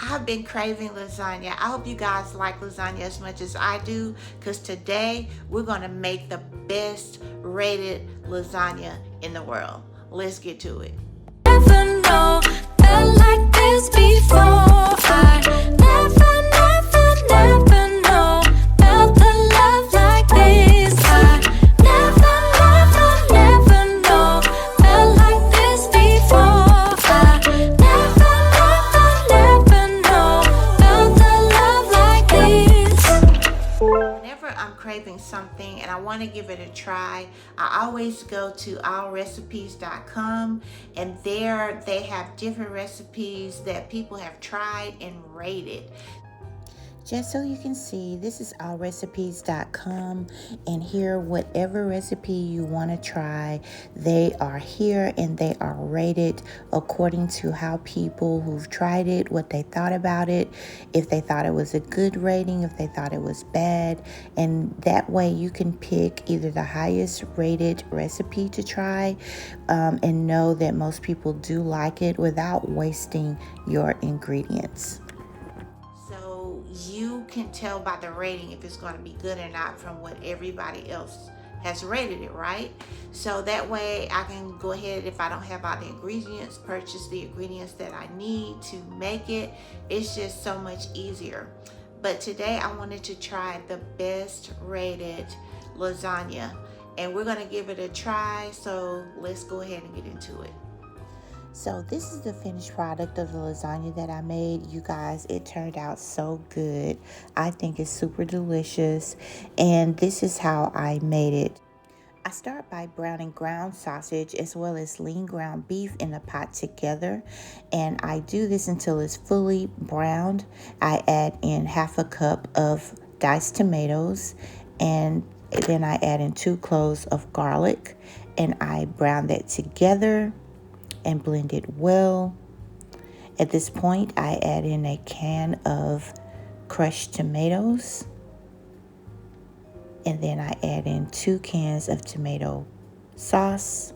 I've been craving lasagna. I hope you guys like lasagna as much as I do, because today we're going to make the best rated lasagna in the world. Let's get to it. Never know, felt like this before. I never know, felt the love like this. I never know, felt like this before. I never know, felt the love like this. Whenever I'm craving something and I want to give it a try, I always go to Allrecipescom, and there they have different recipes that people have tried and rated. Just so you can see, this is allrecipes.com, and here, whatever recipe you want to try, they are here and they are rated according to how people who've tried it, what they thought about it, if they thought it was a good rating, if they thought it was bad, and that way you can pick either the highest rated recipe to try and know that most people do like it without wasting your ingredients. You can tell by the rating if it's going to be good or not from what everybody else has rated it, right? So that way I can go ahead, if I don't have all the ingredients, purchase the ingredients that I need to make it. It's just so much easier. But today I wanted to try the best rated lasagna, and we're going to give it a try. So let's go ahead and get into it. So this is the finished product of the lasagna that I made. You guys, it turned out so good. I think it's super delicious, and this is how I made it. I start by browning ground sausage as well as lean ground beef in a pot together, and I do this until it's fully browned. I add in half a cup of diced tomatoes, and then I add in 2 cloves of garlic, and I brown that together and blend it well. At this point, I add in a can of crushed tomatoes, and then I add in 2 cans of tomato sauce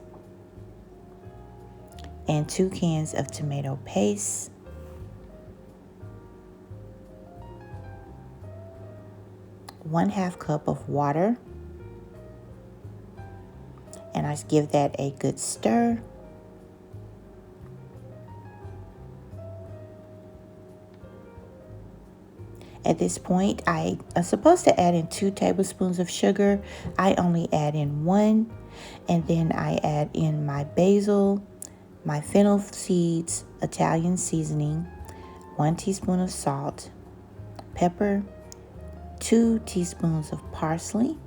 and 2 cans of tomato paste, ½ cup of water, and I give that a good stir. At this point, I am supposed to add in 2 tablespoons of sugar. I only add in 1. And then I add in my basil, my fennel seeds, Italian seasoning, 1 teaspoon of salt, pepper, 2 teaspoons of parsley.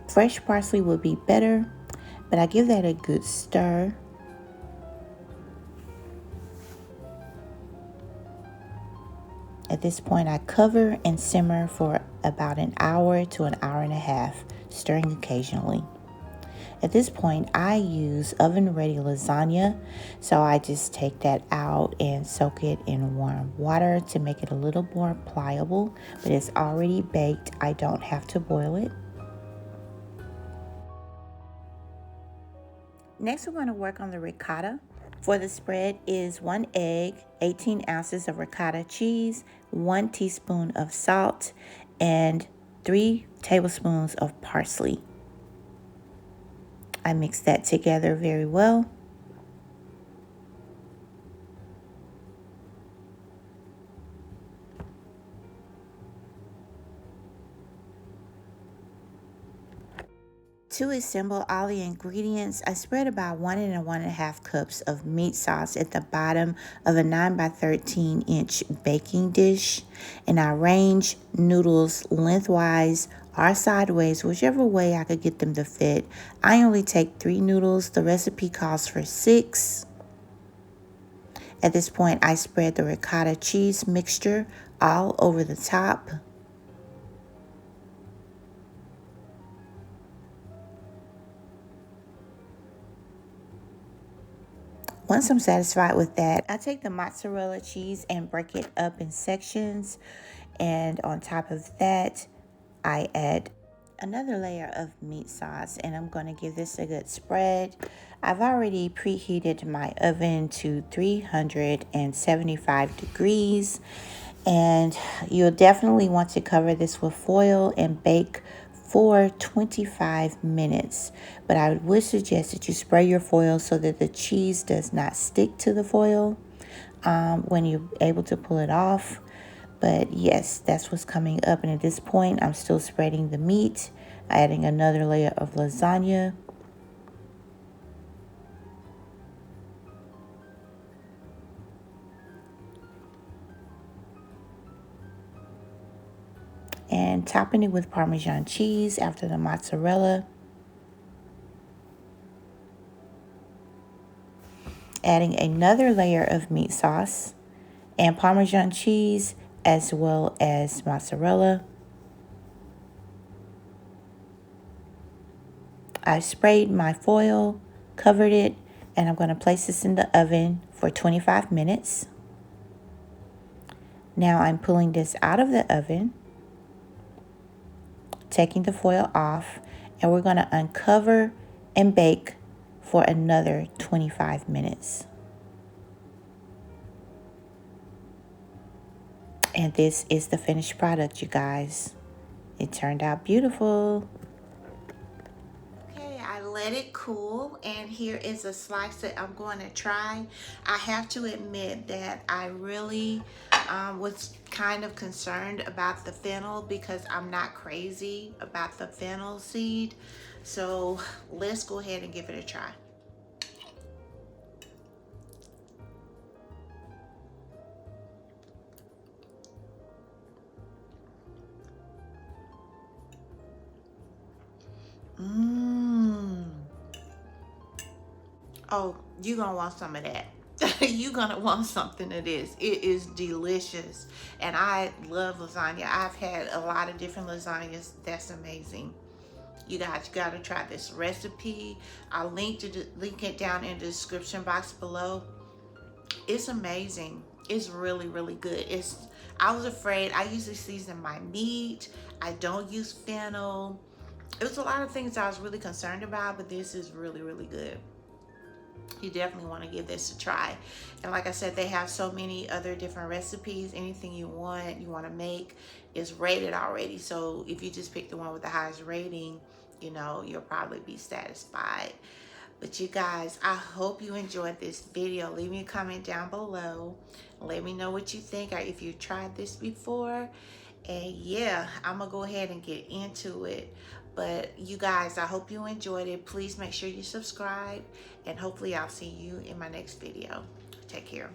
Fresh parsley would be better, but I give that a good stir. At this point, I cover and simmer for about an hour to an hour and a half, stirring occasionally. At this point, I use oven-ready lasagna, so I just take that out and soak it in warm water to make it a little more pliable, but it's already baked. I don't have to boil it. Next, we're going to work on the ricotta. For the spread is 1 egg, 18 ounces of ricotta cheese, 1 teaspoon of salt, and 3 tablespoons of parsley. I mix that together very well. To assemble all the ingredients, I spread about 1 and 1½ cups of meat sauce at the bottom of a 9 by 13 inch baking dish, and I arrange noodles lengthwise or sideways, whichever way I could get them to fit. I only take 3 noodles. The recipe calls for 6. At this point, I spread the ricotta cheese mixture all over the top. Once I'm satisfied with that, I take the mozzarella cheese and break it up in sections. And on top of that, I add another layer of meat sauce, and I'm going to give this a good spread. I've already preheated my oven to 375 degrees, and you'll definitely want to cover this with foil and bake for 25 minutes. But I would suggest that you spray your foil so that the cheese does not stick to the foil when you're able to pull it off. But yes, that's what's coming up. And at this point, I'm still spreading the meat, adding another layer of lasagna. And topping it with Parmesan cheese after the mozzarella. Adding another layer of meat sauce and Parmesan cheese as well as mozzarella. I sprayed my foil, covered it, and I'm going to place this in the oven for 25 minutes. Now I'm pulling this out of the oven, taking the foil off, and we're going to uncover and bake for another 25 minutes. And this is the finished product, you guys. It turned out beautiful. Okay, I let it cool, and here is a slice that I'm going to try. I have to admit that I really was kind of concerned about the fennel because I'm not crazy about the fennel seed. So let's go ahead and give it a try. Oh, you're gonna want some of that. You're gonna want something of this. It is delicious, and I love lasagna. I've had a lot of different lasagnas. That's amazing. You guys gotta try this recipe. I'll link it down in the description box below. It's amazing. It's really, really good. I was afraid. I usually season my meat. I don't use fennel. It was a lot of things I was really concerned about, but this is really, really good. You definitely want to give this a try. And like I said, they have so many other different recipes. Anything you want to make is rated already. So if you just pick the one with the highest rating, you know, you'll probably be satisfied. But you guys, I hope you enjoyed this video. Leave me a comment down below. Let me know what you think, or if you tried this before. And yeah, I'm gonna go ahead and get into it. But you guys, I hope you enjoyed it. Please make sure you subscribe, and hopefully I'll see you in my next video. Take care.